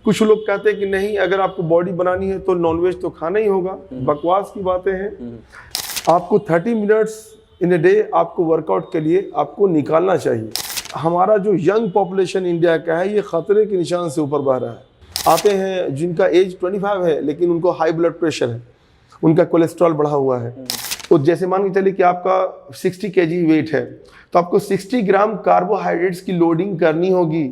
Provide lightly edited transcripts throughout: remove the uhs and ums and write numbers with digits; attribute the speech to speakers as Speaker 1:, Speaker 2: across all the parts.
Speaker 1: कुछ लोग कहते हैं कि नहीं, अगर आपको बॉडी बनानी है तो नॉनवेज तो खाना ही होगा। बकवास की बातें हैं। आपको 30 मिनट्स इन ए डे आपको वर्कआउट के लिए आपको निकालना चाहिए। हमारा जो यंग पॉपुलेशन इंडिया का है ये खतरे के निशान से ऊपर बह रहा है। आते हैं जिनका एज 25 है लेकिन उनको हाई ब्लड प्रेशर है, उनका कोलेस्ट्रॉल बढ़ा हुआ है। तो जैसे मान के चलिए कि आपका 60 kg वेट है तो आपको 60 ग्राम कार्बोहाइड्रेट्स की लोडिंग करनी होगी।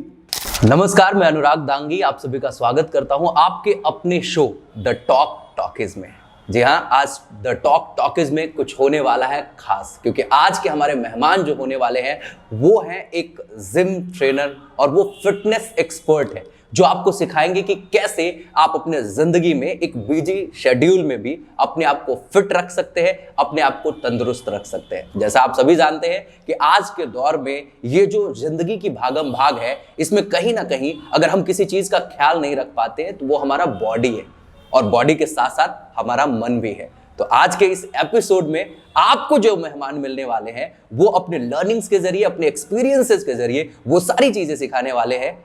Speaker 2: नमस्कार, मैं अनुराग दांगी आप सभी का स्वागत करता हूं आपके अपने शो द टॉक टॉकीज में। जी हाँ, आज द टॉक टॉकीज में कुछ होने वाला है खास, क्योंकि आज के हमारे मेहमान जो होने वाले हैं वो हैं एक जिम ट्रेनर और वो फिटनेस एक्सपर्ट है जो आपको सिखाएंगे कि कैसे आप अपने जिंदगी में एक बिजी शेड्यूल में भी अपने आप को फिट रख सकते हैं, अपने आप को तंदुरुस्त रख सकते हैं। जैसा आप सभी जानते हैं कि आज के दौर में ये जो जिंदगी की भागम भाग है, इसमें कहीं ना कहीं अगर हम किसी चीज का ख्याल नहीं रख पाते हैं तो वो हमारा बॉडी है, और बॉडी के साथ साथ हमारा मन भी है। तो आज के इस एपिसोड में आपको जो मेहमान मिलने वाले हैं वो अपने लर्निंग्स के जरिए, अपने एक्सपीरियंसेस के जरिए वो सारी चीजें सिखाने वाले हैं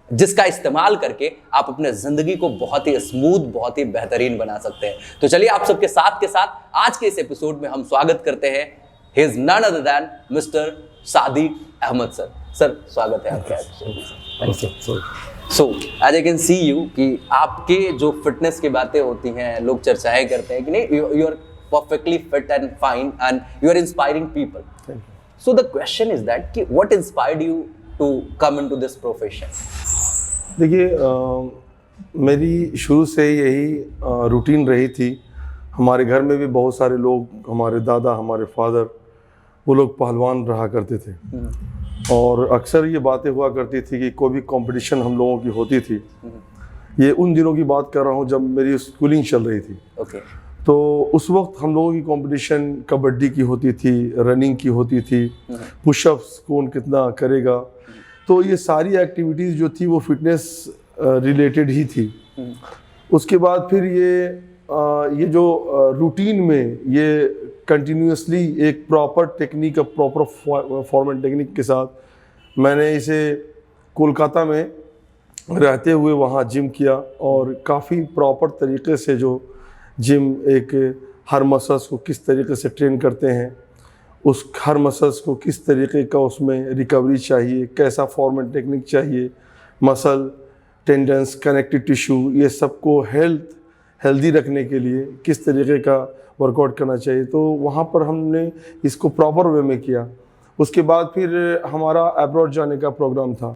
Speaker 2: जिसका इस्तेमाल करके आप अपने जिंदगी को बहुत ही स्मूथ, बहुत ही बेहतरीन बना सकते हैं। तो चलिए आप सबके साथ के साथ आज के इस एपिसोड में हम स्वागत करते हैं he is none other than mister Sadiq Ahmed sir. Sir, स्वागत है आपका episode. So as I can see you कि आपके जो फिटनेस की बातें होती हैं, लोग चर्चाएं करते हैं कि नहीं, you are perfectly fit and fine and you are inspiring people. So the question is that कि what inspired you to come into this profession?
Speaker 1: देखिए, मेरी शुरू से यही रूटीन रही थी। हमारे घर में भी बहुत सारे लोग, हमारे दादा, हमारे फादर, वो लोग पहलवान रहा करते थे। और अक्सर ये बातें हुआ करती थी कि कोई भी कंपटीशन हम लोगों की होती थी। ये उन दिनों की बात कर रहा हूँ जब मेरी स्कूलिंग चल रही थी। तो उस वक्त हम लोगों की कंपटीशन कबड्डी की होती थी, रनिंग की होती थी, पुशअप्स कौन कितना करेगा। तो ये सारी एक्टिविटीज़ जो थी वो फिटनेस रिलेटेड ही थी। उसके बाद फिर ये जो रूटीन में ये कंटिन्यूसली एक proper technique, proper form and technique के साथ मैंने इसे कोलकाता में रहते हुए वहाँ जिम किया। और काफ़ी प्रॉपर तरीके से जो जिम एक हर मसल्स को किस तरीके से ट्रेन करते हैं, उस हर मसल्स को किस तरीके का उसमें रिकवरी चाहिए, कैसा फॉर्म एंड टेक्निक चाहिए, मसल, टेंडन्स, कनेक्टिव टिश्यू, ये सबको हेल्दी रखने के लिए किस तरीके का वर्कआउट करना चाहिए। तो वहाँ पर हमने इसको प्रॉपर वे में किया। उसके बाद फिर हमारा अब्रॉड जाने का प्रोग्राम था।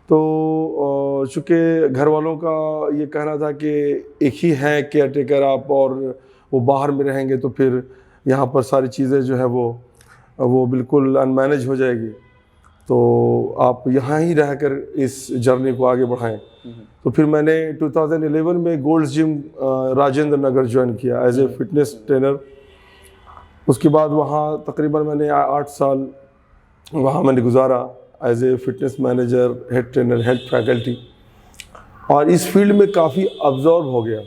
Speaker 1: तो चूँकि घर वालों का ये कहना था कि एक ही हैं केयर टेकर आप, और वो बाहर में रहेंगे तो फिर यहाँ पर सारी चीज़ें जो है वो बिल्कुल अनमैनेज हो जाएगी, तो आप यहाँ ही रहकर इस जर्नी को आगे बढ़ाएं। तो फिर मैंने 2011 में गोल्ड्स जिम राजेंद्र नगर ज्वाइन किया एज ए फिटनेस ट्रेनर। उसके बाद वहाँ तकरीबन मैंने 8 साल वहाँ मैंने गुजारा as a fitness manager, head trainer, head faculty, और इस फील्ड में काफ़ी अब्जॉर्ब हो गया।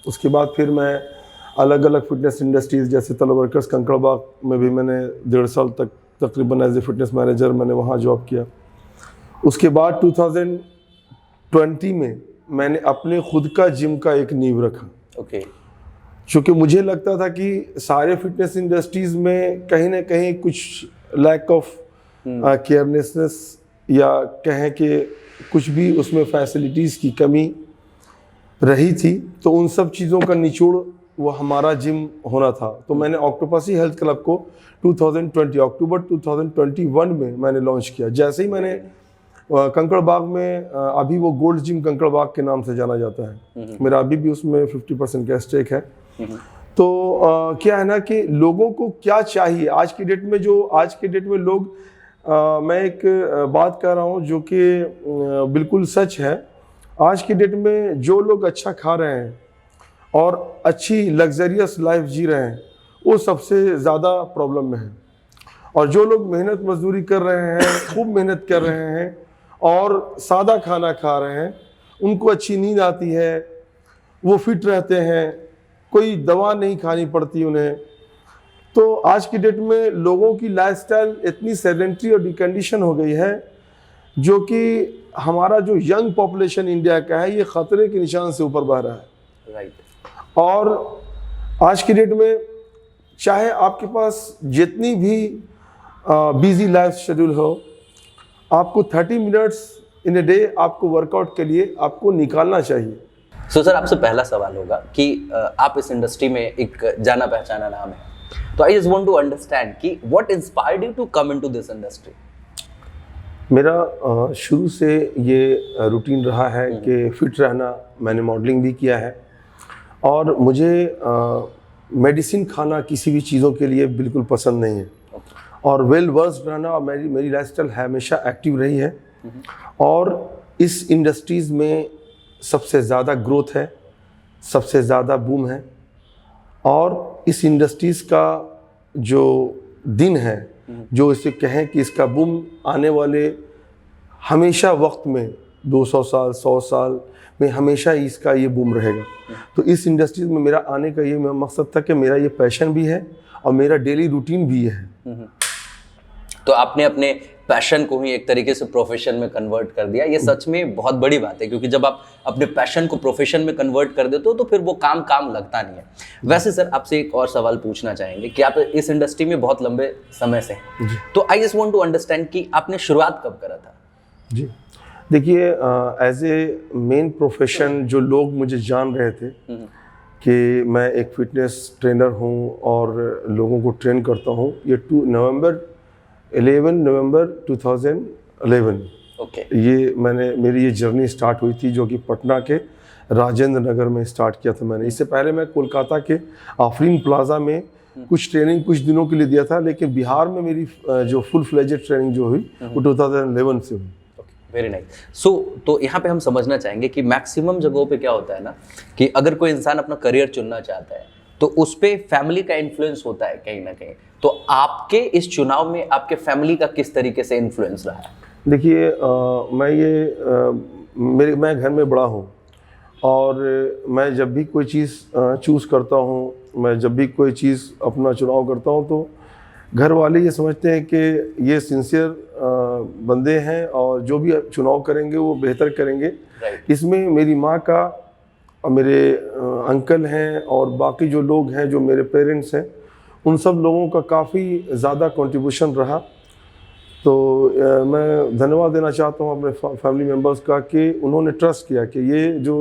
Speaker 1: उसके बाद फिर मैं अलग अलग फिटनेस इंडस्ट्रीज़ जैसे तलवर्कर्स कंकड़बाग में भी मैंने 1.5 साल तक तकरीबन एज ए फिटनेस मैनेजर मैंने वहाँ जॉब किया। उसके बाद 2020 में मैंने अपने खुद का जिम का एक नींव रखा। क्योंकि मुझे लगता था कि सारे फिटनेस इंडस्ट्रीज़ में कहीं ना कहीं कुछ लैक ऑफ केयरनेसनेस, या कहें कि कुछ भी उसमें फैसिलिटीज़ की कमी रही थी। तो उन सब चीज़ों का निचोड़ वो हमारा जिम होना था। तो मैंने ऑक्टोपसी हेल्थ क्लब को 2020 अक्टूबर 2021 में मैंने लॉन्च किया। जैसे ही मैंने कंकड़बाग में, अभी वो गोल्ड जिम कंकड़बाग के नाम से जाना जाता है, मेरा अभी भी उसमें 50% का स्टेक है। तो क्या है ना कि लोगों को क्या चाहिए आज की डेट में लोग, मैं एक बात कर रहा हूँ जो कि बिल्कुल सच है। आज की डेट में जो लोग अच्छा खा रहे हैं और अच्छी लग्जरियस लाइफ जी रहे हैं वो सबसे ज़्यादा प्रॉब्लम में है। और जो लोग मेहनत मजदूरी कर रहे हैं, खूब मेहनत कर रहे हैं और सादा खाना खा रहे हैं, उनको अच्छी नींद आती है, वो फिट रहते हैं, कोई दवा नहीं खानी पड़ती उन्हें। तो आज की डेट में लोगों की लाइफस्टाइल इतनी सेडेंट्री और डिकंडीशन हो गई है जो कि हमारा जो यंग पॉपुलेशन इंडिया का है ये ख़तरे के निशान से ऊपर बह रहा है।
Speaker 2: राइट।
Speaker 1: और आज की डेट में चाहे आपके पास जितनी भी बिजी लाइफ शेड्यूल हो, आपको 30 मिनट्स इन ए डे आपको वर्कआउट के लिए आपको निकालना चाहिए।
Speaker 2: सो सर, आपसे पहला सवाल होगा कि आप इस इंडस्ट्री में एक जाना पहचाना नाम है, तो I just want to understand कि what inspired you to come into this industry.
Speaker 1: मेरा शुरू से ये रूटीन रहा है कि फिट रहना। मैंने मॉडलिंग भी किया है और मुझे मेडिसिन खाना किसी भी चीज़ों के लिए बिल्कुल पसंद नहीं है। और वेल वर्स्ड रहना, और मेरी लाइफस्टाइल हमेशा एक्टिव रही है। और इस इंडस्ट्रीज़ में सबसे ज़्यादा ग्रोथ है, सबसे ज़्यादा बूम है। और इस इंडस्ट्रीज़ का जो दिन है, जो इसे कहें कि इसका बूम आने वाले हमेशा वक्त में 200 साल 100 साल में हमेशा इसका ये बूम रहेगा। तो इस इंडस्ट्री में मेरा आने का ये मकसद था कि मेरा ये पैशन भी है और मेरा डेली रूटीन भी है।
Speaker 2: तो आपने अपने पैशन को ही एक तरीके से प्रोफेशन में कन्वर्ट कर दिया। ये सच में बहुत बड़ी बात है, क्योंकि जब आप अपने पैशन को प्रोफेशन में कन्वर्ट कर देते हो तो फिर वो काम लगता नहीं है। वैसे सर, आपसे एक और सवाल पूछना चाहेंगे कि आप इस इंडस्ट्री में बहुत लंबे समय से हैं, तो I just want to understand कि आपने शुरुआत कब करा था?
Speaker 1: जी देखिए, एज ए मेन प्रोफेशन जो लोग मुझे जान रहे थे कि मैं एक फिटनेस ट्रेनर हूँ और लोगों को ट्रेन करता हूँ, ये 11 नवंबर 2011 ये मेरी ये जर्नी स्टार्ट हुई थी, जो कि पटना के राजेंद्र नगर में स्टार्ट किया था मैंने। इससे पहले मैं कोलकाता के आफरीन प्लाजा में कुछ ट्रेनिंग कुछ दिनों के लिए दिया था, लेकिन बिहार में मेरी जो फुल फ्लेजेड ट्रेनिंग जो हुई वो 2011 से हुई।
Speaker 2: Very nice. सो तो यहाँ पे हम समझना चाहेंगे कि मैक्सिमम जगहों पे क्या होता है ना, कि अगर कोई इंसान अपना करियर चुनना चाहता है तो उस पर फैमिली का इन्फ्लुएंस होता है कहीं ना कहीं। तो आपके इस चुनाव में आपके फैमिली का किस तरीके से इन्फ्लुएंस रहा है?
Speaker 1: देखिए, मैं घर में बड़ा हूँ और मैं जब भी कोई चीज़ चूज़ करता हूँ, मैं जब भी कोई चीज़ अपना चुनाव करता हूँ, तो घर वाले ये समझते हैं कि ये सिंसियर बंदे हैं और जो भी चुनाव करेंगे वो बेहतर करेंगे। इसमें मेरी माँ का और मेरे अंकल हैं और बाकी जो लोग हैं, जो मेरे पेरेंट्स हैं, उन सब लोगों का काफ़ी ज़्यादा कंट्रीब्यूशन रहा। तो मैं धन्यवाद देना चाहता हूँ अपने फैमिली मेम्बर्स का कि उन्होंने ट्रस्ट किया कि ये जो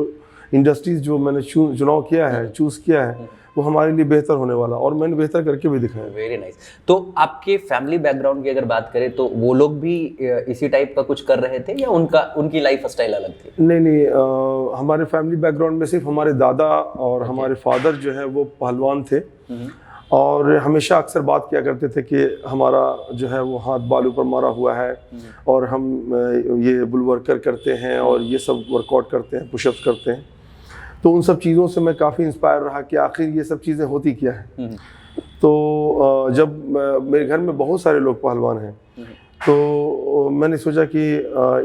Speaker 1: इंडस्ट्रीज़ जो मैंने चुनाव किया है, चूज़ किया है, वो हमारे लिए बेहतर होने वाला, और मैंने बेहतर करके भी दिखाया।
Speaker 2: Very nice. तो आपके फैमिली बैकग्राउंड की अगर बात करें तो वो लोग भी इसी टाइप का कुछ कर रहे थे या उनकी लाइफ स्टाइल अलग थी?
Speaker 1: नहीं, हमारे फैमिली बैकग्राउंड में सिर्फ हमारे दादा और हमारे फादर जो है वो पहलवान थे और हमेशा अक्सर बात किया करते थे कि हमारा जो है वो हाथ बाल ऊपर मारा हुआ है और हम ये बुल वर्कर करते हैं और ये सब वर्कआउट करते हैं, पुशअप्स करते हैं। तो उन सब चीज़ों से मैं काफ़ी इंस्पायर रहा कि आखिर ये सब चीज़ें होती क्या है। तो जब मेरे घर में बहुत सारे लोग पहलवान हैं, तो मैंने सोचा कि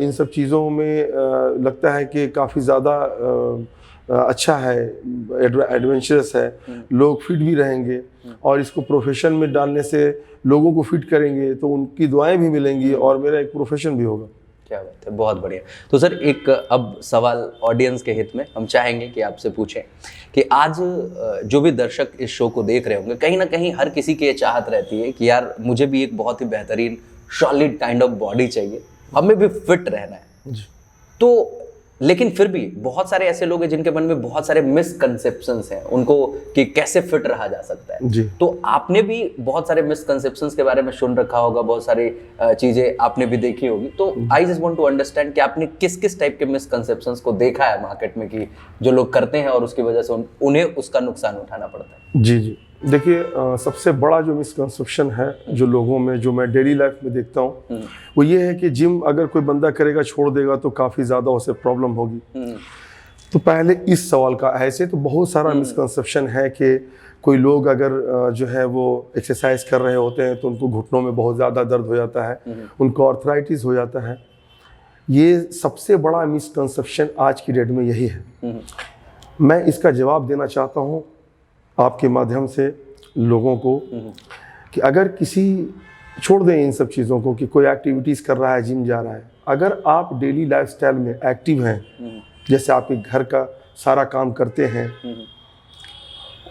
Speaker 1: इन सब चीज़ों में लगता है कि काफ़ी ज़्यादा अच्छा है, एडवेंचरस है, लोग फिट भी रहेंगे और इसको प्रोफेशन में डालने से लोगों को फिट करेंगे तो उनकी दुआएं भी मिलेंगी और मेरा एक प्रोफेशन भी होगा।
Speaker 2: क्या बात है, बहुत बढ़िया। तो सर, एक अब सवाल ऑडियंस के हित में हम चाहेंगे कि आपसे पूछें कि आज जो भी दर्शक इस शो को देख रहे होंगे, कहीं ना कहीं हर किसी की ये चाहत रहती है कि यार मुझे भी एक बहुत ही बेहतरीन सॉलिड काइंड ऑफ बॉडी चाहिए, हमें भी फिट रहना है। तो लेकिन फिर भी बहुत सारे ऐसे लोग हैं जिनके मन में बहुत सारे मिसकंसेप्शंस हैं उनको कि कैसे फिट रहा जा सकता है
Speaker 1: जी।
Speaker 2: तो आपने भी बहुत सारे मिसकंसेप्शंस के बारे में सुन रखा होगा, बहुत सारी चीजें आपने भी देखी होगी। तो I just want to understand कि आपने किस किस टाइप के मिसकंसेप्शंस को देखा है मार्केट में कि जो लोग करते हैं और उसकी वजह से उन्हें उसका नुकसान उठाना पड़ता है।
Speaker 1: जी देखिए, सबसे बड़ा जो मिसकंसेप्शन है जो लोगों में, जो मैं डेली लाइफ में देखता हूँ, वो ये है कि जिम अगर कोई बंदा करेगा छोड़ देगा तो काफ़ी ज़्यादा उसे प्रॉब्लम होगी। तो पहले इस सवाल का, ऐसे तो बहुत सारा मिसकंसेप्शन है कि कोई लोग अगर जो है वो एक्सरसाइज कर रहे होते हैं तो उनको घुटनों में बहुत ज़्यादा दर्द हो जाता है, उनको आर्थराइटिस हो जाता है। ये सबसे बड़ा मिसकंसेप्शन आज की डेट में यही है। मैं इसका जवाब देना चाहता हूँ आपके माध्यम से लोगों को कि अगर किसी छोड़ दें इन सब चीज़ों को कि कोई एक्टिविटीज़ कर रहा है, जिम जा रहा है, अगर आप डेली लाइफस्टाइल में एक्टिव हैं, जैसे आपके घर का सारा काम करते हैं,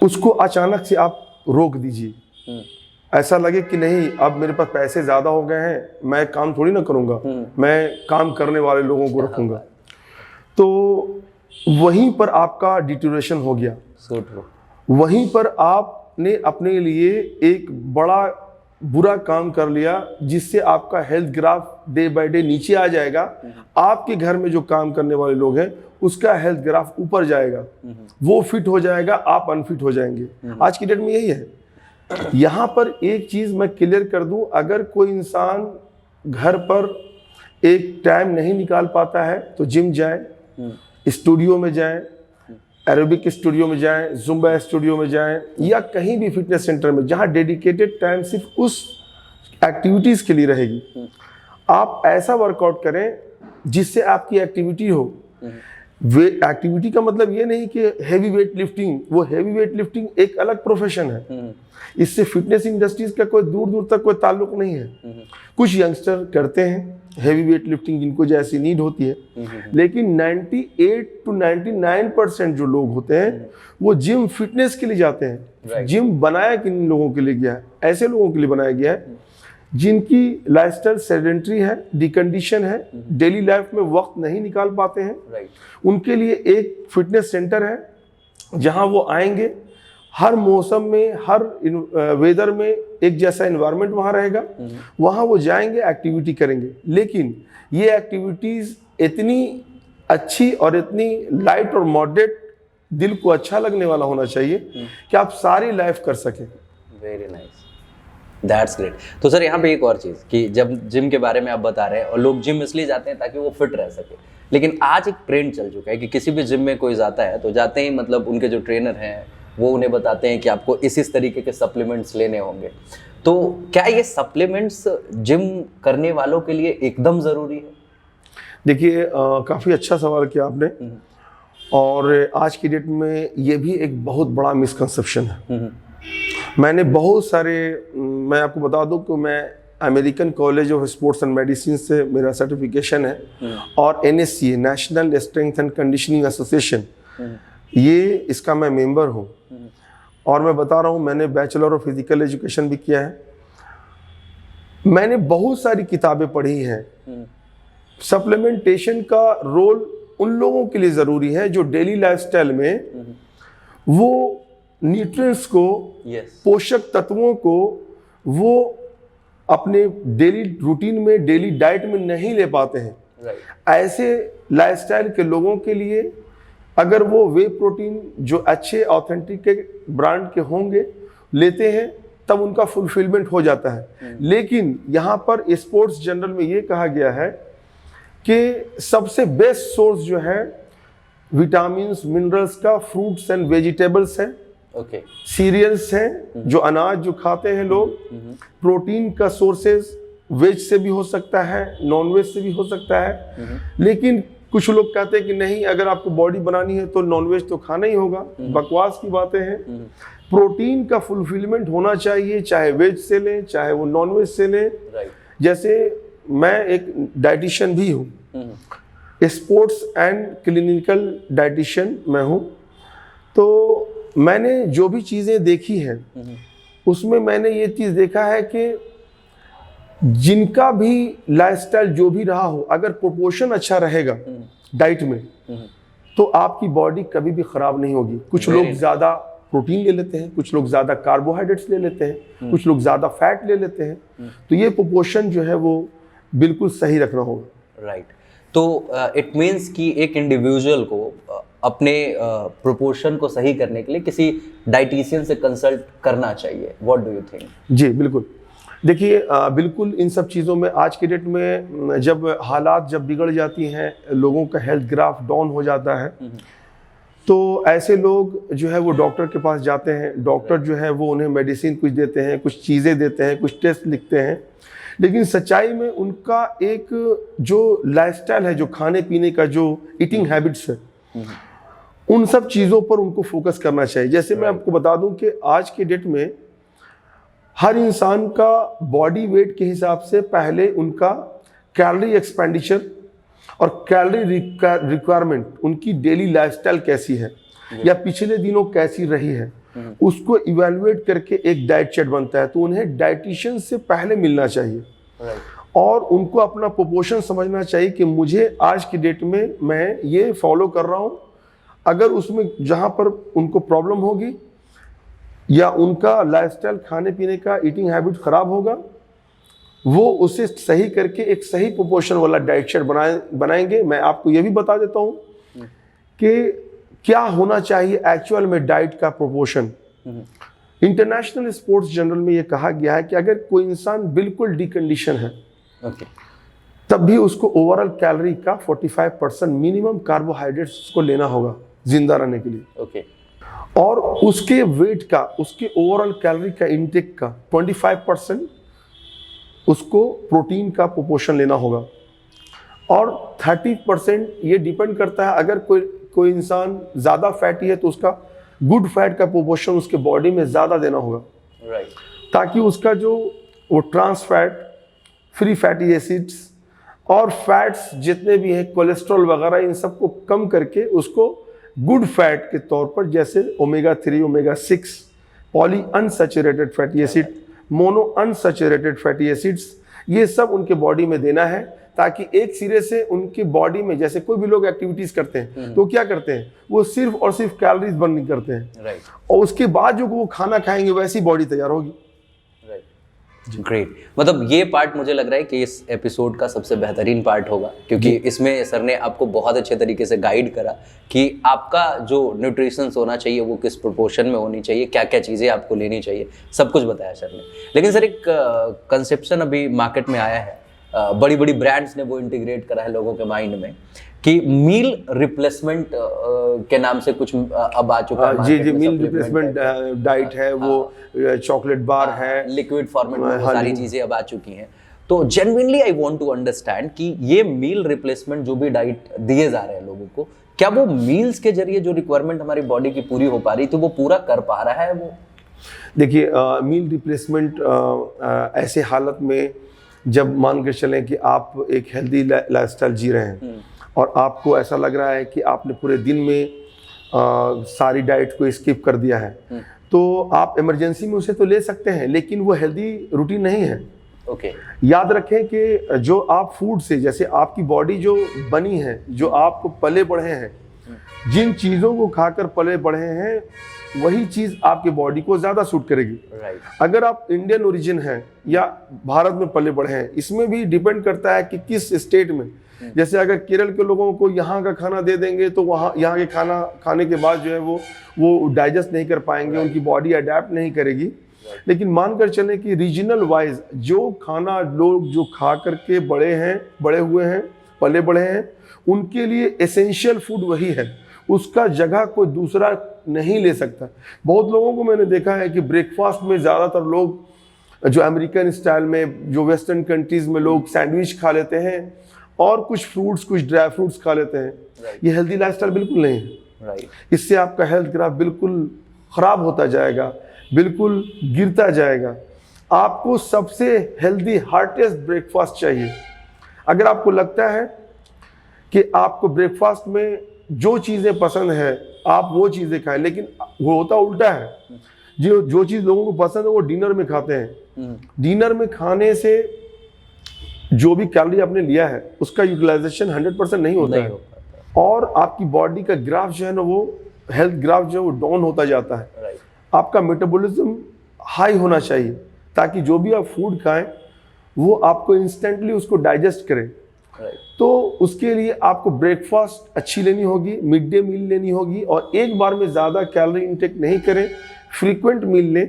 Speaker 1: उसको अचानक से आप रोक दीजिए। ऐसा लगे कि नहीं अब मेरे पास पैसे ज़्यादा हो गए हैं, मैं काम थोड़ी ना करूँगा, मैं काम करने वाले लोगों को रखूँगा, तो वहीं पर आपका डिटोरेशन हो गया। वहीं पर आपने अपने लिए एक बड़ा बुरा काम कर लिया, जिससे आपका health graph day by day नीचे आ जाएगा। आपके घर में जो काम करने वाले लोग हैं उसका हेल्थ ग्राफ ऊपर जाएगा, वो फिट हो जाएगा, आप अनफिट हो जाएंगे। आज की डेट में यही है। यहाँ पर एक चीज़ मैं क्लियर कर दूं, अगर कोई इंसान घर पर एक टाइम नहीं निकाल पाता है तो जिम जाए, स्टूडियो में जाए, एरोबिक स्टूडियो में जाएं, जुम्बा स्टूडियो में जाएं, या कहीं भी फिटनेस सेंटर में जहां डेडिकेटेड टाइम सिर्फ उस एक्टिविटीज़ के लिए रहेगी। आप ऐसा वर्कआउट करें जिससे आपकी एक्टिविटी हो। वे एक्टिविटी का मतलब ये नहीं कि हैवी वेट लिफ्टिंग, वो हैवी वेट लिफ्टिंग एक अलग प्रोफेशन है, इससे फिटनेस इंडस्ट्रीज का कोई दूर दूर तक कोई ताल्लुक नहीं है। कुछ यंगस्टर करते हैं हैवी वेट लिफ्टिंग, जिनको जैसी नीड होती है, लेकिन 98 to 99% जो लोग होते हैं वो जिम फिटनेस के लिए जाते हैं। जिम बनाया किन लोगों के लिए गया है? ऐसे लोगों के लिए बनाया गया है जिनकी लाइफस्टाइल सेडेंट्री है, डिकंडीशन है, डेली लाइफ में वक्त नहीं निकाल पाते हैं। उनके लिए एक फिटनेस सेंटर है जहां वो आएंगे, हर मौसम में, हर वेदर में एक जैसा एनवायरनमेंट वहाँ रहेगा, वहाँ वो जाएंगे, एक्टिविटी करेंगे। लेकिन ये एक्टिविटीज़ इतनी अच्छी और इतनी लाइट और मॉडरेट, दिल को अच्छा लगने वाला होना चाहिए कि आप सारी लाइफ कर सकें।
Speaker 2: Very nice, that's great. तो सर यहाँ पे एक और चीज़ कि जब जिम के बारे में आप बता रहे हैं, और लोग जिम इसलिए जाते हैं ताकि वो फिट रह सके, लेकिन आज एक ट्रेंड चल चुका है कि किसी भी जिम में कोई जाता है तो जाते ही मतलब उनके जो ट्रेनर हैं वो उन्हें बताते हैं कि आपको इस तरीके के सप्लीमेंट्स लेने होंगे। तो क्या ये सप्लीमेंट्स जिम करने वालों के लिए एकदम ज़रूरी है?
Speaker 1: देखिए, काफ़ी अच्छा सवाल किया आपने, और आज की डेट में ये भी एक बहुत बड़ा मिसकंसेप्शन है। मैंने बहुत सारे, मैं आपको बता दूं कि मैं American college of sports and medicine से मेरा सर्टिफिकेशन है, और NSCA national strength and conditioning association, ये इसका मैं मेंबर हूँ। और मैं बता रहा हूँ, मैंने बैचलर ऑफ फिजिकल एजुकेशन भी किया है। मैंने बहुत सारी किताबें पढ़ी हैं। सप्लीमेंटेशन का रोल उन लोगों के लिए ज़रूरी है जो डेली लाइफस्टाइल में वो न्यूट्रिएंट्स को, पोषक तत्वों को वो अपने डेली रूटीन में, डेली डाइट में नहीं ले पाते हैं। ऐसे लाइफस्टाइल के लोगों के लिए अगर वो वे प्रोटीन जो अच्छे ऑथेंटिक ब्रांड के होंगे लेते हैं, तब उनका फुलफिलमेंट हो जाता है। लेकिन यहाँ पर स्पोर्ट्स जर्नल में ये कहा गया है कि सबसे बेस्ट सोर्स जो है विटामिन्स, मिनरल्स का फ्रूट्स एंड वेजिटेबल्स है, सीरियल्स हैं, जो अनाज जो खाते हैं लोग। प्रोटीन का सोर्सेज वेज से भी हो सकता है, नॉन वेज से भी हो सकता है। लेकिन कुछ लोग कहते हैं कि नहीं, अगर आपको बॉडी बनानी है तो नॉनवेज तो खाना ही होगा। बकवास की बातें हैं। प्रोटीन का फुलफिलमेंट होना चाहिए, चाहे वेज से लें चाहे वो नॉनवेज से लें। जैसे मैं एक डाइटिशियन भी हूँ, स्पोर्ट्स एंड क्लिनिकल डाइटिशियन मैं हूँ। तो मैंने जो भी चीज़ें देखी हैं उसमें मैंने ये चीज़ देखा है कि जिनका भी लाइफस्टाइल जो भी रहा हो, अगर प्रोपोर्शन अच्छा रहेगा डाइट में, तो आपकी बॉडी कभी भी खराब नहीं होगी। कुछ लोग ज़्यादा प्रोटीन ले लेते हैं, कुछ लोग ज़्यादा कार्बोहाइड्रेट्स ले लेते हैं, कुछ लोग ज़्यादा फैट ले लेते हैं। तो ये प्रोपोर्शन जो है वो बिल्कुल सही रखना होगा।
Speaker 2: राइट। तो इट मीन्स कि एक इंडिविजुअल को अपने प्रोपोर्शन को सही करने के लिए किसी डाइटिशियन से कंसल्ट करना चाहिए। What do you think? जी
Speaker 1: बिल्कुल। देखिए, बिल्कुल इन सब चीज़ों में आज के डेट में जब हालात जब बिगड़ जाती हैं, लोगों का हेल्थ ग्राफ डाउन हो जाता है, तो ऐसे लोग जो है वो डॉक्टर के पास जाते हैं। डॉक्टर जो है वो उन्हें मेडिसिन कुछ देते हैं, कुछ चीज़ें देते हैं, कुछ टेस्ट लिखते हैं। लेकिन सच्चाई में उनका एक जो लाइफस्टाइल है, जो खाने पीने का जो ईटिंग हैबिट्स है, उन सब चीज़ों पर उनको फोकस करना चाहिए। जैसे मैं आपको बता दूं कि आज के डेट में हर इंसान का बॉडी वेट के हिसाब से पहले उनका कैलोरी एक्सपेंडिचर और कैलोरी रिक्वायरमेंट, उनकी डेली लाइफस्टाइल कैसी है या पिछले दिनों कैसी रही है, उसको इवैल्यूएट करके एक डाइट चार्ट बनता है। तो उन्हें डाइटिशियन से पहले मिलना चाहिए और उनको अपना प्रोपोर्शन समझना चाहिए कि मुझे आज की डेट में मैं ये फॉलो कर रहा हूँ, अगर उसमें जहाँ पर उनको प्रॉब्लम होगी या उनका लाइफस्टाइल, खाने पीने का ईटिंग हैबिट खराब होगा, वो उसे सही करके एक सही प्रोपोर्शन वाला डाइट चार्ट बनाएंगे। मैं आपको ये भी बता देता हूँ कि क्या होना चाहिए एक्चुअल में डाइट का प्रोपोर्शन। इंटरनेशनल स्पोर्ट्स जर्नल में ये कहा गया है कि अगर कोई इंसान बिल्कुल डिकंडीशन है तब भी उसको ओवरऑल कैलोरी का 45% मिनिमम कार्बोहाइड्रेट्स को लेना होगा जिंदा रहने के लिए। और उसके वेट का, उसके ओवरऑल कैलोरी का इंटेक का 25% उसको प्रोटीन का प्रोपोर्शन लेना होगा और 30% ये डिपेंड करता है, अगर कोई इंसान ज़्यादा फैटी है तो उसका गुड फैट का प्रोपोर्शन उसके बॉडी में ज़्यादा देना होगा, ताकि उसका जो वो trans fat, free fatty acids और फैट्स जितने भी हैं, कोलेस्ट्रॉल वगैरह, इन सबको कम करके उसको गुड फैट के तौर पर, जैसे omega 3, omega 6, poly unsaturated fatty acid, mono unsaturated fatty acids, ये सब उनके बॉडी में देना है, ताकि एक सिरे से उनकी बॉडी में, जैसे कोई भी लोग एक्टिविटीज करते हैं तो क्या करते हैं, वो सिर्फ और सिर्फ कैलोरीज बर्न करते हैं और उसके बाद जो वो खाना खाएंगे वैसी बॉडी तैयार होगी।
Speaker 2: ग्रेट। मतलब ये पार्ट मुझे लग रहा है कि इस एपिसोड का सबसे बेहतरीन पार्ट होगा, क्योंकि इसमें सर ने आपको बहुत अच्छे तरीके से गाइड करा कि आपका जो न्यूट्रिशन होना चाहिए वो किस प्रोपोर्शन में होनी चाहिए, क्या क्या चीज़ें आपको लेनी चाहिए, सब कुछ बताया सर ने। लेकिन सर एक कंसेप्शन अभी मार्केट में आया है, बड़ी बड़ी ब्रांड्स ने वो इंटीग्रेट करा है लोगों के माइंड में कि मील रिप्लेसमेंट के नाम से कुछ अब आ चुका है।
Speaker 1: जी, मील रिप्लेसमेंट डाइट है, वो चॉकलेट बार है,
Speaker 2: लिक्विड फॉर्मेट में वो सारी चीजें अब आ चुकी हैं। तो genuinely I want to understand कि ये मील रिप्लेसमेंट जो भी डाइट दिए जा रहे हैं लोगों को, क्या वो मील्स के जरिए जो रिक्वायरमेंट हमारी बॉडी की पूरी हो पा रही थी वो पूरा कर पा रहा है? वो
Speaker 1: देखिए, मील रिप्लेसमेंट ऐसे हालत में जब मान के चलें कि आप एक हेल्दी लाइफस्टाइल जी रहे हैं और आपको ऐसा लग रहा है कि आपने पूरे दिन में सारी डाइट को स्किप कर दिया है, तो आप इमरजेंसी में उसे तो ले सकते हैं, लेकिन वो हेल्दी रूटीन नहीं है। याद रखें कि जो आप फूड से, जैसे आपकी बॉडी जो बनी है, जो आप पले बढ़े हैं, जिन चीज़ों को खाकर पले बढ़े हैं वही चीज़ आपके बॉडी को ज़्यादा सूट करेगी। अगर आप इंडियन ओरिजिन हैं या भारत में पले बढ़े हैं, इसमें भी डिपेंड करता है कि किस स्टेट में। जैसे अगर केरल के लोगों को यहाँ का खाना दे देंगे तो वहाँ यहाँ के खाना खाने के बाद जो है वो डाइजेस्ट नहीं कर पाएंगे, उनकी बॉडी अडेप्ट नहीं करेगी। लेकिन मानकर चलें कि रीजनल वाइज जो खाना लोग जो खा करके बड़े हुए हैं, पले बढ़े हैं, उनके लिए एसेंशियल फूड वही है, उसका जगह कोई दूसरा नहीं ले सकता। बहुत लोगों को मैंने देखा है कि ब्रेकफास्ट में ज़्यादातर लोग जो अमेरिकन स्टाइल में, जो वेस्टर्न कंट्रीज में लोग सैंडविच खा लेते हैं और कुछ फ्रूट्स, कुछ ड्राई फ्रूट्स खा लेते हैं। ये हेल्दी लाइफस्टाइल बिल्कुल नहीं है। इससे आपका हेल्थ ग्राफ बिल्कुल ख़राब होता जाएगा, बिल्कुल गिरता जाएगा। आपको सबसे हेल्दी हार्टेस्ट ब्रेकफास्ट चाहिए। अगर आपको लगता है कि आपको ब्रेकफास्ट में जो चीज़ें पसंद है आप वो चीज़ें खाएं, लेकिन वो होता उल्टा है। जो चीज़ लोगों को पसंद है वो डिनर में खाते हैं। डिनर में खाने से जो भी कैलोरी आपने लिया है उसका यूटिलाइजेशन 100% नहीं होता है और आपकी बॉडी का ग्राफ जो है ना, वो हेल्थ ग्राफ जो है वो डाउन होता जाता है। आपका मेटाबॉलिज्म हाई होना चाहिए ताकि जो भी आप फूड खाएं वो आपको इंस्टेंटली उसको डाइजेस्ट करे। तो उसके लिए आपको ब्रेकफास्ट अच्छी लेनी होगी, मिड डे मील लेनी होगी और एक बार में ज़्यादा कैलोरी इंटेक नहीं करें, फ्रीक्वेंट मील लें,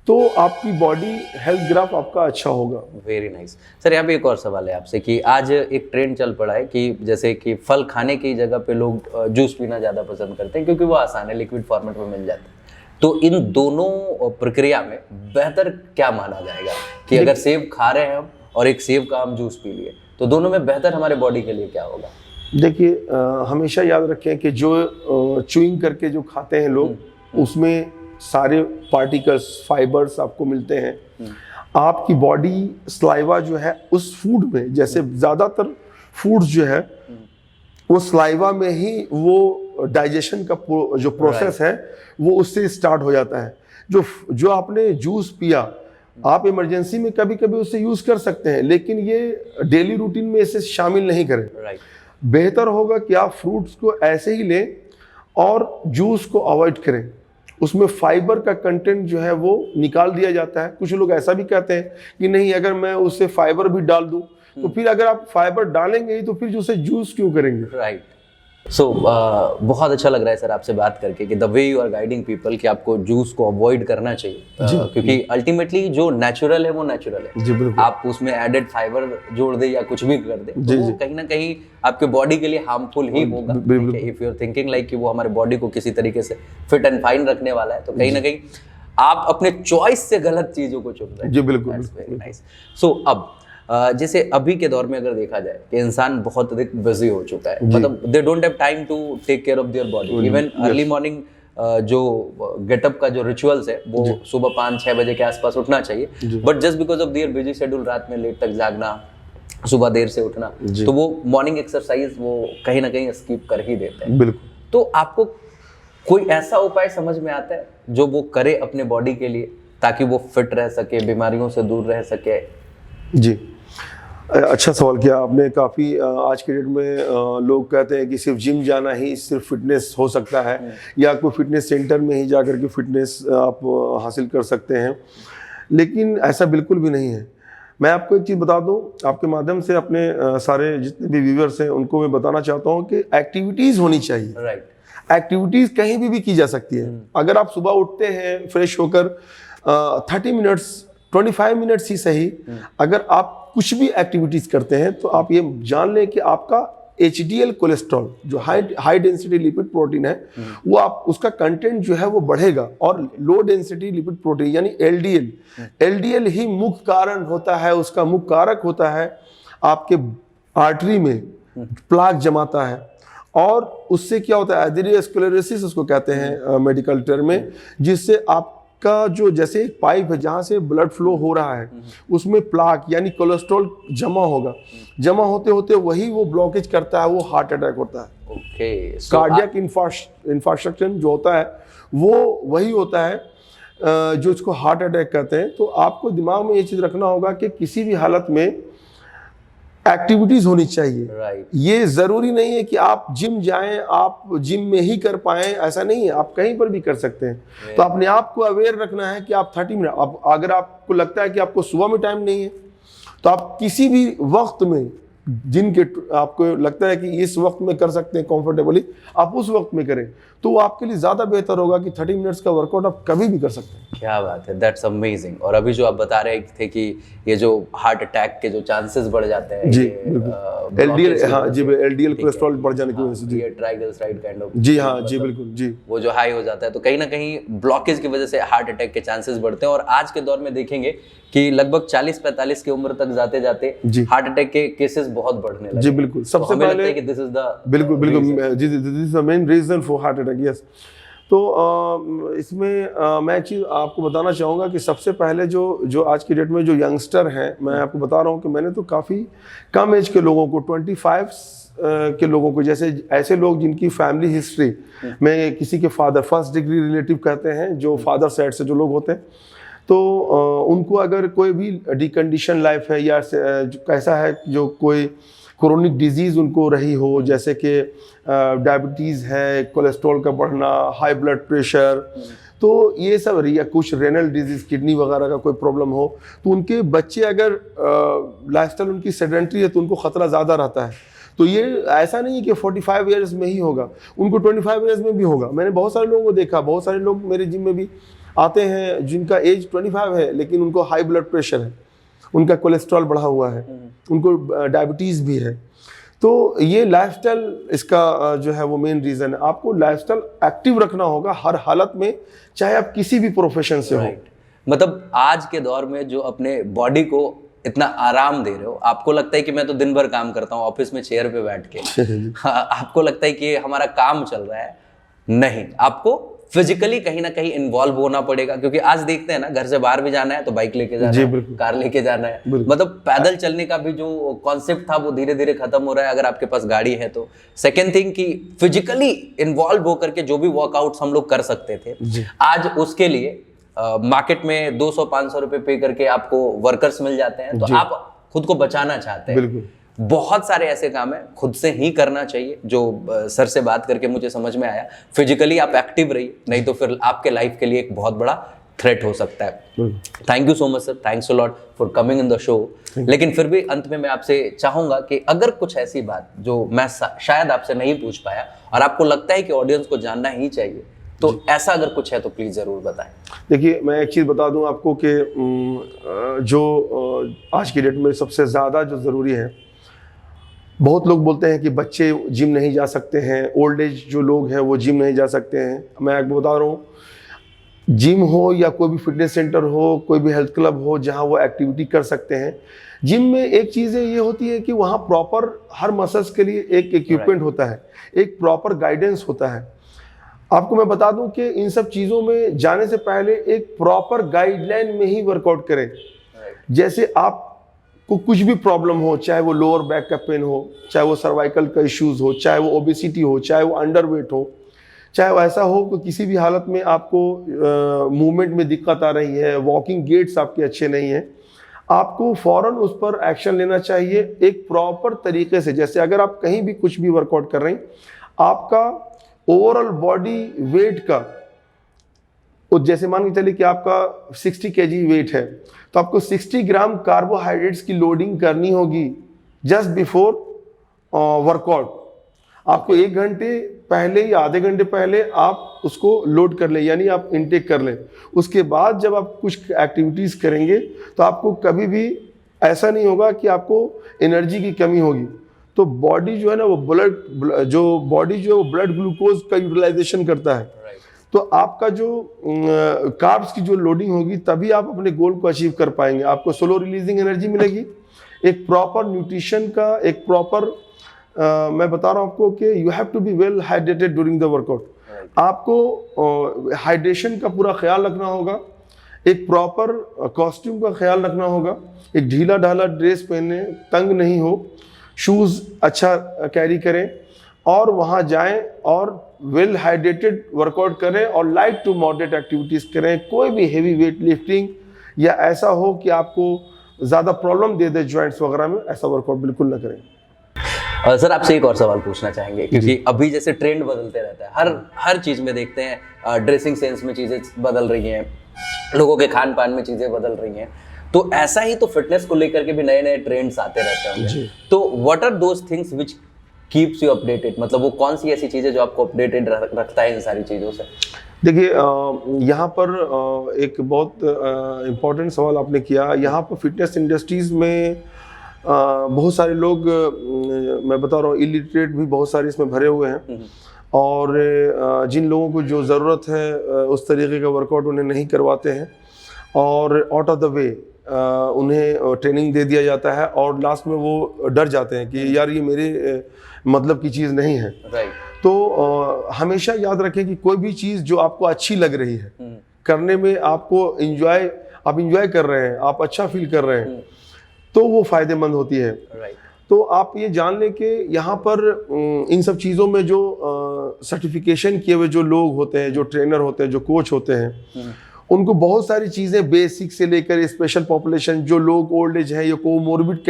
Speaker 1: तो आपकी बॉडी हेल्थ ग्राफ आपका अच्छा होगा।
Speaker 2: Very nice. सर यहाँ पे एक और सवाल है आपसे कि आज एक ट्रेंड चल पड़ा है कि जैसे कि फल खाने की जगह पे लोग जूस पीना ज़्यादा पसंद करते हैं क्योंकि वो आसान है, लिक्विड फॉर्मेट में मिल जाता है। तो इन दोनों प्रक्रिया में बेहतर क्या माना जाएगा कि अगर सेब खा रहे हैं हम और एक सेब का हम जूस पी लिए, तो दोनों में बेहतर हमारे बॉडी के लिए क्या होगा?
Speaker 1: देखिए, हमेशा याद रखें कि जो च्यूइंग करके जो खाते हैं लोग, उसमें सारे पार्टिकल्स, फाइबर्स आपको मिलते हैं। आपकी बॉडी स्लाइवा जो है उस फूड में, जैसे ज़्यादातर फूड्स जो है वो स्लाइवा में ही वो डाइजेशन का जो प्रोसेस है वो उससे स्टार्ट हो जाता है। जो आपने जूस पिया, आप इमरजेंसी में कभी कभी उससे यूज़ कर सकते हैं, लेकिन ये डेली रूटीन में इसे शामिल नहीं करें। बेहतर होगा कि आप फ्रूट्स को ऐसे ही लें और जूस को अवॉइड करें। उसमें फाइबर का कंटेंट जो है वो निकाल दिया जाता है। कुछ लोग ऐसा भी कहते हैं कि नहीं, अगर मैं उससे फाइबर भी डाल दूं तो फिर अगर आप फाइबर डालेंगे ही तो फिर उसे जूस क्यों करेंगे।
Speaker 2: राइट। सो बहुत अच्छा लग रहा है सर आपसे बात करके कि the way you are guiding people कि आपको जूस को अवॉइड करना चाहिए, क्योंकि अल्टीमेटली जो नेचुरल है वो नेचुरल है।
Speaker 1: जी बिल्कुल।
Speaker 2: आप उसमें एडेड फाइबर जोड़ दे या कुछ भी कर दे तो वो कहीं ना कहीं आपके बॉडी के लिए हार्मफुल ही होगा। If you are thinking like कि वो हमारे बॉडी को किसी तरीके से फिट एंड फाइन रखने वाला है, तो कहीं ना कहीं आप अपने चॉइस से गलत चीजों को चुन रहे हैं।
Speaker 1: जी बिल्कुल।
Speaker 2: Very nice. सो अब जैसे अभी के दौर में अगर देखा जाए कि इंसान बहुत अधिक बिजी हो चुका है, मतलब they don't have time to take care of their body. Even early morning जो गेटअप का जो रिचुअल्स है वो सुबह 5-6 बजे के आसपास उठना चाहिए, but just because of their busy schedule रात में लेट तक जागना, सुबह देर से उठना, तो वो मॉर्निंग एक्सरसाइज वो कहीं ना कहीं स्किप कर ही देते हैं।
Speaker 1: बिल्कुल।
Speaker 2: तो आपको कोई ऐसा उपाय समझ में आता है जो वो करे अपने बॉडी के लिए ताकि वो फिट रह सके, बीमारियों से दूर रह सके?
Speaker 1: जी, अच्छा सवाल किया आपने। काफ़ी आज के डेट में लोग कहते हैं कि सिर्फ जिम जाना ही सिर्फ फिटनेस हो सकता है, या कोई फिटनेस सेंटर में ही जाकर के फिटनेस आप हासिल कर सकते हैं, लेकिन ऐसा बिल्कुल भी नहीं है। मैं आपको एक चीज़ बता दूं, आपके माध्यम से अपने सारे जितने भी व्यूअर्स हैं उनको मैं बताना चाहता हूं कि एक्टिविटीज़ होनी चाहिए।
Speaker 2: राइट।
Speaker 1: एक्टिविटीज़ कहीं भी की जा सकती है। अगर आप सुबह उठते हैं फ्रेश होकर 30 मिनट्स 25 मिनट्स ही सही, अगर आप कुछ भी एक्टिविटीज़ करते हैं तो आप ये जान लें कि आपका HDL कोलेस्ट्रॉल जो हाई डेंसिटी लिपिड प्रोटीन है वो आप उसका कंटेंट जो है वो बढ़ेगा, और लो डेंसिटी लिपिड प्रोटीन यानी LDL ही मुख्य कारण होता है, उसका मुख्य कारक होता है आपके आर्टरी में प्लाक जमाता है, और उससे क्या होता है एथेरोस्क्लेरोसिस उसको कहते हैं मेडिकल टर्म में, जिससे आपका जो जैसे एक पाइप है जहाँ से ब्लड फ्लो हो रहा है उसमें प्लाक यानी कोलेस्ट्रॉल जमा होगा, जमा होते होते वही वो ब्लॉकेज करता है, वो हार्ट अटैक होता है।
Speaker 2: ओके।
Speaker 1: कार्डियक इंफ्रास्ट्रक्चर जो होता है वो वही होता है जो इसको हार्ट अटैक कहते हैं। तो आपको दिमाग में ये चीज़ रखना होगा कि किसी भी हालत में एक्टिविटीज होनी चाहिए।
Speaker 2: Right.
Speaker 1: ये जरूरी नहीं है कि आप जिम जाएं, आप जिम में ही कर पाएं, ऐसा नहीं है, आप कहीं पर भी कर सकते हैं। तो अपने आप को अवेयर रखना है कि आप 30 मिनट, अब अगर आपको लगता है कि आपको सुबह में टाइम नहीं है तो आप किसी भी वक्त में जिनके आपको लगता है कि इस वक्त में कर सकते हैं कंफर्टेबली, आप उस वक्त में करें, तो वो आपके लिए ज़्यादा बेहतर होगा कि 30 मिनट्स का वर्कआउट आप कभी भी कर सकते हैं।
Speaker 2: क्या बात है, दैट्स अमेजिंग। और अभी जो आप बता रहे थे कि ये जो हार्ट अटैक के जो चांसेस बढ़ जाते हैं,
Speaker 1: जी LDL, हाँ जी LDL कोलेस्ट्रॉल बढ़ जाने की वजह से, जी
Speaker 2: ट्राइग्लिसराइड काइंड ऑफ,
Speaker 1: जी हाँ जी बिल्कुल जी,
Speaker 2: वो जो हाई हो जाता है तो कहीं ना कहीं ब्लॉकेज की वजह से हार्ट अटैक के चांसेस बढ़ते हैं। और आज के दौर में देखेंगे कि लगभग 40-45 की उम्र तक जाते जाते हार्ट अटैक के केसेस बहुत बढ़ने लगे।
Speaker 1: जी बिल्कुल। सबसे
Speaker 2: तो
Speaker 1: पहले
Speaker 2: कि दिस इज द
Speaker 1: बिल्कुल जी this is the main reason for heart attack. Yes. तो इसमें मैं चीज़ आपको बताना चाहूँगा कि सबसे पहले जो आज की डेट में जो यंगस्टर हैं, मैं आपको बता रहा हूँ कि मैंने तो काफ़ी कम एज के लोगों को 25 के लोगों को, जैसे ऐसे लोग जिनकी फैमिली हिस्ट्री में किसी के फादर फर्स्ट डिग्री रिलेटिव कहते हैं, जो फादर साइड से जो लोग होते हैं, तो उनको अगर कोई भी डिकंडीशन लाइफ है या कैसा है जो कोई क्रोनिक डिजीज़ उनको रही हो, जैसे कि डायबिटीज़ है, कोलेस्ट्रॉल का बढ़ना, हाई ब्लड प्रेशर, तो ये सब, या कुछ रेनल डिजीज़ किडनी वगैरह का कोई प्रॉब्लम हो, तो उनके बच्चे अगर लाइफस्टाइल उनकी सेडेंट्री है तो उनको ख़तरा ज़्यादा रहता है। तो ये ऐसा नहीं है कि 45 ईयर्स में ही होगा, उनको 25 ईयर्स में भी होगा। मैंने बहुत सारे लोगों को देखा, बहुत सारे लोग मेरे जिम में भी आते हैं जिनका एज 25 है लेकिन उनको हाई ब्लड प्रेशर है, उनका कोलेस्ट्रॉल बढ़ा हुआ है, उनको डायबिटीज़ भी है। तो ये लाइफस्टाइल इसका जो है वो मेन रीज़न है। आपको लाइफस्टाइल एक्टिव रखना होगा हर हालत में, चाहे आप किसी भी प्रोफेशन से हो।
Speaker 2: मतलब आज के दौर में जो अपने बॉडी को इतना आराम दे रहे हो, आपको लगता है कि मैं तो दिन भर काम करता हूँ ऑफिस में चेयर पे बैठ के आपको लगता है कि हमारा काम चल रहा है, नहीं, आपको फिजिकली कहीं ना कहीं इन्वॉल्व होना पड़ेगा, क्योंकि आज देखते हैं ना, घर से बाहर भी जाना है तो बाइक लेके जाना है, कार लेके जाना है, मतलब पैदल चलने का भी जो कॉन्सेप्ट था वो धीरे धीरे खत्म हो रहा है अगर आपके पास गाड़ी है तो। सेकेंड थिंग कि फिजिकली इन्वॉल्व होकर के जो भी वर्कआउट्स हम लोग कर सकते थे, आज उसके लिए मार्केट में 200-500 रुपए पे करके आपको वर्कर्स मिल जाते हैं, तो आप खुद को बचाना चाहते हैं। बहुत सारे ऐसे काम है खुद से ही करना चाहिए, जो सर से बात करके मुझे समझ में आया। फिजिकली आप एक्टिव रहिए, नहीं तो फिर आपके लाइफ के लिए एक बहुत बड़ा थ्रेट हो सकता है। Thank you so much sir, thanks a lot for coming in the show. लेकिन फिर भी अंत में मैं आपसे चाहूंगा कि अगर कुछ ऐसी बात जो मैं शायद आपसे नहीं पूछ पाया और आपको लगता है कि ऑडियंस को जानना ही चाहिए, तो ऐसा अगर कुछ है तो प्लीज जरूर बताएं।
Speaker 1: देखिए, मैं एक चीज़ बता दूं आपको कि जो आज की डेट में सबसे ज़्यादा जो ज़रूरी है, बहुत लोग बोलते हैं कि बच्चे जिम नहीं जा सकते हैं, ओल्ड एज जो लोग हैं वो जिम नहीं जा सकते हैं। मैं आपको बता रहा हूँ, जिम हो या कोई भी फिटनेस सेंटर हो, कोई भी हेल्थ क्लब हो जहाँ वो एक्टिविटी कर सकते हैं, जिम में एक चीज़ें ये होती है कि वहाँ प्रॉपर हर मसल्स के लिए एक इक्विपमेंट होता है, एक प्रॉपर गाइडेंस होता है। आपको मैं बता दूं कि इन सब चीज़ों में जाने से पहले एक प्रॉपर गाइडलाइन में ही वर्कआउट करें। जैसे आपको कुछ भी प्रॉब्लम हो, चाहे वो लोअर बैक का पेन हो, चाहे वो सर्वाइकल का इश्यूज हो, चाहे वो ओबेसिटी हो, चाहे वो अंडरवेट हो, चाहे वो ऐसा हो कि किसी भी हालत में आपको मूवमेंट में दिक्कत आ रही है, वॉकिंग गेट्स आपके अच्छे नहीं हैं, आपको फ़ौरन उस पर एक्शन लेना चाहिए एक प्रॉपर तरीके से। जैसे अगर आप कहीं भी कुछ भी वर्कआउट कर रहे हैं, आपका ओवरऑल बॉडी वेट का, तो जैसे मान के चलिए कि आपका 60 kg वेट है, तो आपको 60 ग्राम कार्बोहाइड्रेट्स की लोडिंग करनी होगी जस्ट बिफोर वर्कआउट। आपको 1 घंटे पहले या आधे घंटे पहले आप उसको लोड कर लें, यानी आप इनटेक कर लें। उसके बाद जब आप कुछ एक्टिविटीज़ करेंगे तो आपको कभी भी ऐसा नहीं होगा कि आपको एनर्जी की कमी होगी। तो बॉडी जो है ना, वो बॉडी जो है वो ब्लड ग्लूकोज का यूटिलाइजेशन करता है। तो आपका जो कार्ब्स की जो लोडिंग होगी, तभी आप अपने गोल को अचीव कर पाएंगे। आपको स्लो रिलीजिंग एनर्जी मिलेगी, एक प्रॉपर न्यूट्रिशन का, एक प्रॉपर मैं बता रहा हूँ आपको कि you have to be well hydrated during the workout. आपको हाइड्रेशन का पूरा ख्याल रखना होगा, एक प्रॉपर कॉस्ट्यूम का ख्याल रखना होगा, एक ढीला ढाला ड्रेस पहने, तंग नहीं हो, शूज़ अच्छा कैरी करें और वहाँ जाएं और वेल हाइड्रेटेड वर्कआउट करें और लाइट टू मॉडरेट एक्टिविटीज़ करें। कोई भी हेवी वेट लिफ्टिंग या ऐसा हो कि आपको ज़्यादा प्रॉब्लम दे दे जॉइंट्स वगैरह में, ऐसा वर्कआउट बिल्कुल ना करें।
Speaker 2: सर आपसे एक और सवाल पूछना चाहेंगे, क्योंकि अभी जैसे ट्रेंड बदलते रहता है, हर चीज़ में देखते हैं, ड्रेसिंग सेंस में चीज़ें बदल रही हैं, लोगों के खान पान में चीज़ें बदल रही हैं, तो ऐसा ही तो फिटनेस को लेकर के भी नए नए ट्रेंड्स आते रहते हैं। तो what are those things which keeps you updated, मतलब वो कौन सी ऐसी चीज़ें जो आपको अपडेटेड रखता है इन सारी चीज़ों से? देखिए,
Speaker 1: यहाँ पर एक बहुत इम्पोर्टेंट सवाल आपने किया। यहाँ पर फिटनेस इंडस्ट्रीज़ में बहुत सारे लोग, मैं बता रहा हूँ, इलिटरेट भी बहुत सारे इसमें भरे हुए हैं, और जिन लोगों को जो ज़रूरत है उस तरीके का वर्कआउट उन्हें नहीं करवाते हैं, और आउट ऑफ द वे उन्हें ट्रेनिंग दे दिया जाता है, और लास्ट में वो डर जाते हैं कि यार ये मेरे मतलब की चीज़ नहीं है। तो हमेशा याद रखें कि कोई भी चीज़ जो आपको अच्छी लग रही है, करने में आपको आप इंजॉय कर रहे हैं, आप अच्छा फील कर रहे हैं, तो वो फ़ायदेमंद होती है। तो आप ये जान लें कि यहाँ पर इन सब चीज़ों में जो सर्टिफिकेशन किए हुए जो लोग होते हैं, जो ट्रेनर होते हैं, जो कोच होते हैं, उनको बहुत सारी चीज़ें बेसिक से लेकर स्पेशल पॉपुलेशन, जो लोग ओल्ड एज है या कोमोर्बिड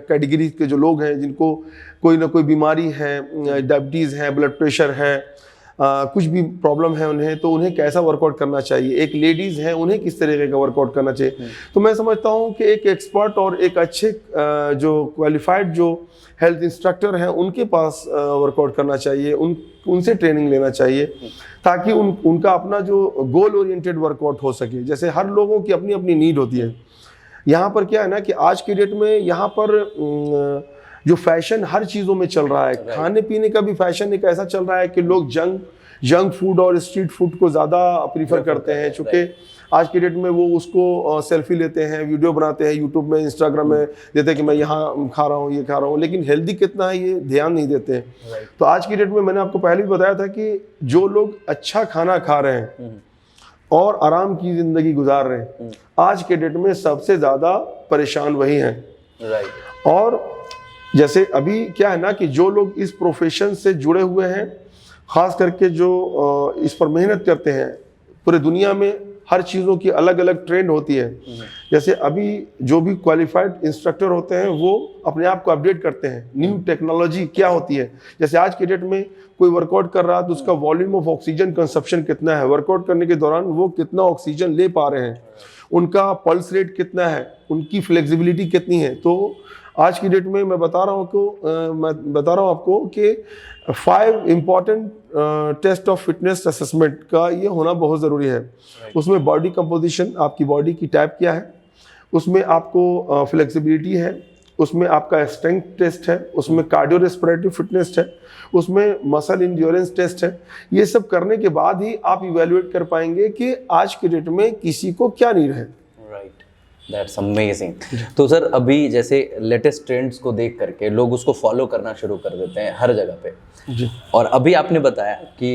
Speaker 1: कैटेगरी के जो लोग हैं, जिनको कोई ना कोई बीमारी है, डायबिटीज़ है, ब्लड प्रेशर है, कुछ भी प्रॉब्लम है उन्हें, तो उन्हें कैसा वर्कआउट करना चाहिए, एक लेडीज़ हैं उन्हें किस तरीके का वर्कआउट करना चाहिए। तो मैं समझता हूँ कि एक एक्सपर्ट और एक अच्छे जो क्वालिफाइड जो हेल्थ इंस्ट्रक्टर हैं उनके पास वर्कआउट करना चाहिए, उनसे ट्रेनिंग लेना चाहिए, ताकि उनका अपना जो गोल ओरिएंटेड वर्कआउट हो सके। जैसे हर लोगों की अपनी अपनी नीड होती है। यहाँ पर क्या है ना कि आज की डेट में यहाँ पर जो फैशन हर चीज़ों में चल रहा है, खाने पीने का भी फैशन एक ऐसा चल रहा है कि लोग जंक फूड और स्ट्रीट फूड को ज़्यादा प्रीफर करते हैं, चूँकि आज के डेट में वो उसको सेल्फी लेते हैं, वीडियो बनाते हैं, यूट्यूब में, इंस्टाग्राम में देते हैं कि मैं यहाँ खा रहा हूँ, ये खा रहा हूँ, लेकिन हेल्दी कितना है ये ध्यान नहीं देते हैं। तो आज की डेट में मैंने आपको पहले भी बताया था कि जो लोग अच्छा खाना खा रहे हैं और आराम की ज़िंदगी गुजार रहे हैं, आज के डेट में सबसे ज़्यादा परेशान वही हैं। और जैसे अभी क्या है ना कि जो लोग इस प्रोफेशन से जुड़े हुए हैं, ख़ास करके जो इस पर मेहनत करते हैं, पूरे दुनिया में हर चीज़ों की अलग अलग ट्रेंड होती है। जैसे अभी जो भी क्वालिफाइड इंस्ट्रक्टर होते हैं वो अपने आप को अपडेट करते हैं, न्यू टेक्नोलॉजी क्या होती है। जैसे आज के डेट में कोई वर्कआउट कर रहा है तो उसका वॉल्यूम ऑफ ऑक्सीजन कंजप्शन कितना है, वर्कआउट करने के दौरान वो कितना ऑक्सीजन ले पा रहे हैं, उनका पल्स रेट कितना है, उनकी फ्लेक्सिबिलिटी कितनी है। तो आज की डेट में मैं बता रहा हूँ आपको कि 5 important test of fitness assessment का ये होना बहुत ज़रूरी है। उसमें बॉडी कंपोजिशन, आपकी बॉडी की टाइप क्या है, उसमें आपको फ्लेक्सिबिलिटी है, उसमें आपका स्ट्रेंथ टेस्ट है, उसमें कार्डियो रेस्पिरेटरी फिटनेस है, उसमें मसल इंड्योरेंस टेस्ट है। ये सब करने के बाद ही आप इवेलुएट कर पाएंगे कि आज के डेट में किसी को क्या नीड है।
Speaker 2: That's amazing. तो सर अभी जैसे लेटेस्ट ट्रेंड्स को देख करके लोग उसको फॉलो करना शुरू कर देते हैं हर जगह पे जी। और अभी आपने बताया कि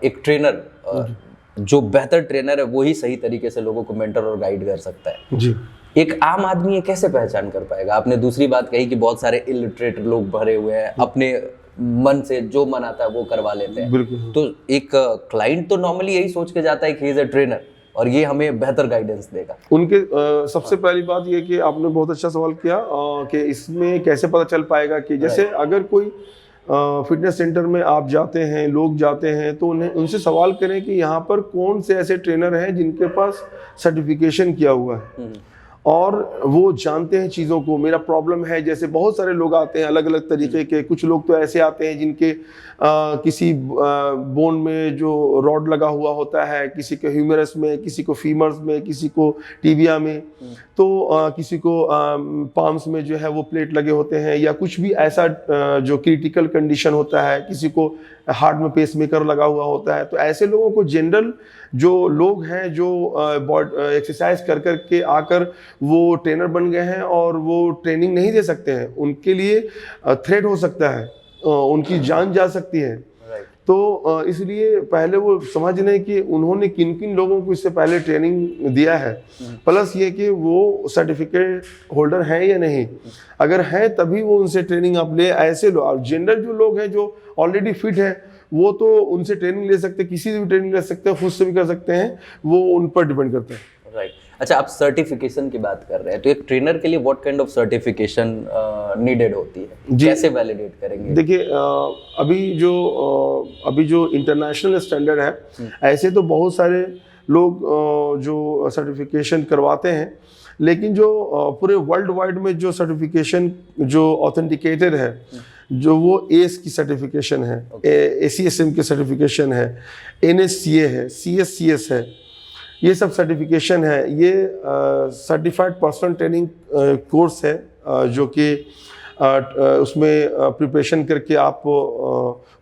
Speaker 2: एक ट्रेनर जो बेहतर ट्रेनर है वही सही तरीके से लोगों को मेंटर और गाइड कर सकता है जी। एक आम आदमी ये कैसे पहचान कर पाएगा? आपने दूसरी बात कही कि बहुत सारे इलिटरेट लोग भरे हुए हैं, अपने मन से जो मन आता है वो करवा लेते हैं। तो एक क्लाइंट तो नॉर्मली यही सोच के जाता है कि ही इज अ ट्रेनर और ये हमें बेहतर गाइडेंस देगा।
Speaker 1: उनके सबसे पहली बात ये कि आपने बहुत अच्छा सवाल किया कि इसमें कैसे पता चल पाएगा कि जैसे अगर कोई फिटनेस सेंटर में आप जाते हैं, लोग जाते हैं, तो उनसे सवाल करें कि यहाँ पर कौन से ऐसे ट्रेनर हैं जिनके पास सर्टिफिकेशन किया हुआ है और वो जानते हैं चीज़ों को। मेरा प्रॉब्लम है, जैसे बहुत सारे लोग आते हैं अलग अलग तरीके के। कुछ लोग तो ऐसे आते हैं जिनके किसी बोन में जो रॉड लगा हुआ होता है, किसी के ह्यूमरस में, किसी को फीमर्स में, किसी को टीबिया में, तो किसी को पाम्स में जो है वो प्लेट लगे होते हैं, या कुछ भी ऐसा जो क्रिटिकल कंडीशन होता है, किसी को हार्ट में पेसमेकर लगा हुआ होता है। तो ऐसे लोगों को जनरल जो लोग हैं जो एक्सरसाइज कर कर के आकर वो ट्रेनर बन गए हैं और वो ट्रेनिंग नहीं दे सकते हैं, उनके लिए थ्रेट हो सकता है, उनकी जान जा सकती है। तो इसलिए पहले वो समझ लें कि उन्होंने किन किन लोगों को इससे पहले ट्रेनिंग दिया है, प्लस ये कि वो सर्टिफिकेट होल्डर हैं या नहीं। अगर हैं तभी वो उनसे ट्रेनिंग आप ले। ऐसे लोग जनरल जो लोग हैं जो ऑलरेडी फिट हैं वो तो उनसे ट्रेनिंग ले सकते हैं, किसी से भी ट्रेनिंग ले सकते हैं, खुद से भी कर सकते हैं, वो उन पर डिपेंड करता है।
Speaker 2: राइट। अच्छा, आप सर्टिफिकेशन की बात कर रहे हैं, तो एक ट्रेनर के लिए what kind of certification needed होती है, कैसे वैलिडेट करेंगे?
Speaker 1: देखिए अभी जो इंटरनेशनल स्टैंडर्ड है, ऐसे तो बहुत सारे लोग जो सर्टिफिकेशन करवाते हैं, लेकिन जो पूरे वर्ल्ड वाइड में जो सर्टिफिकेशन जो ऑथेंटिकेटेड है, जो वो एस की सर्टिफिकेशन है, ACSM की सर्टिफिकेशन है, NSCA है, CSCS है, ये सब सर्टिफिकेशन है। ये सर्टिफाइड पर्सनल ट्रेनिंग कोर्स है जो कि उसमें प्रिपरेशन करके आप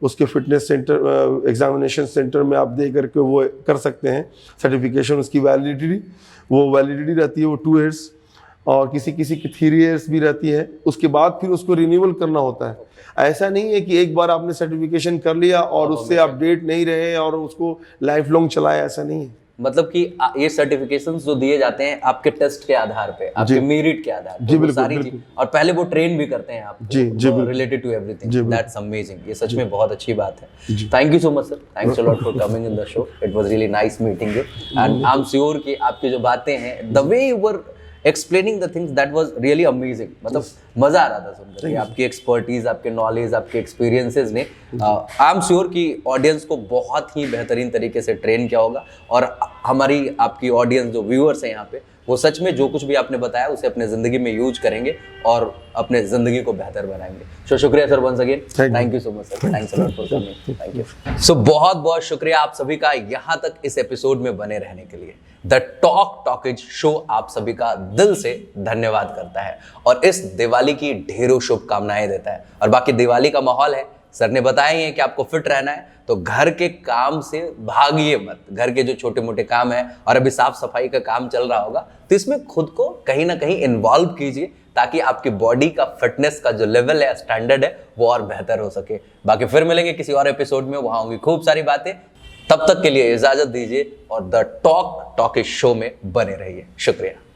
Speaker 1: उसके फिटनेस सेंटर एग्जामिनेशन सेंटर में आप दे करके वो कर सकते हैं सर्टिफिकेशन। उसकी वैलिडिटी रहती है वो 2 years और किसी की 3 years भी रहती है। उसके बाद फिर उसको रिन्यूअल करना होता है। ऐसा नहीं है कि एक बार आपने सर्टिफिकेशन कर लिया और उससे अपडेट नहीं रहे और उसको लाइफ लॉन्ग चलाया, ऐसा नहीं है।
Speaker 2: मतलब कि ये सर्टिफिकेशंस जो दिए जाते हैं आपके टेस्ट के आधार पे, आपके मेरिट के आधार पे,
Speaker 1: बिल्कुल,
Speaker 2: सारी चीज, और पहले वो ट्रेन भी करते हैं आपको related to everything. That's amazing. ये सच में बहुत अच्छी बात है। Thank you so much sir, thanks a lot for coming in the show. It was really nice meeting you and I am sure कि आपकी जो बातें हैं, the way you were explaining the things, that was really amazing. मतलब मजा आ रहा था सुनकर, आपकी एक्सपर्टीज, आपके नॉलेज, आपके एक्सपीरियंसेस ने आई एम श्योर कि ऑडियंस को बहुत ही बेहतरीन तरीके से ट्रेन किया होगा और हमारी आपकी ऑडियंस जो व्यूअर्स हैं यहाँ पे, वो सच में जो कुछ भी आपने बताया उसे अपने ज़िंदगी में यूज करेंगे और अपने ज़िंदगी को बेहतर बनाएंगे। सो शुक्रिया sir once again, thank you so much sir, thanks a lot for coming, thank you. So बहुत बहुत शुक्रिया आप सभी का यहाँ तक इस एपिसोड में बने रहने के लिए। द टॉक टॉकेज शो आप सभी का दिल से धन्यवाद करता है और इस दिवाली की ढेरों शुभकामनाएं देता है। और बाकी दिवाली का माहौल है, सर ने बताया ही है कि आपको फिट रहना है, तो घर के काम से भागिए मत। घर के जो छोटे मोटे काम है और अभी साफ सफाई का काम चल रहा होगा तो इसमें खुद को कहीं ना कहीं इन्वॉल्व कीजिए ताकि आपकी बॉडी का फिटनेस का जो लेवल है, स्टैंडर्ड है, वो और बेहतर हो सके। बाकी फिर मिलेंगे किसी और एपिसोड में, वहां होंगी खूब सारी बातें। तब तक के लिए इजाजत दीजिए और द टॉक टॉक शो में बने रहिए। शुक्रिया।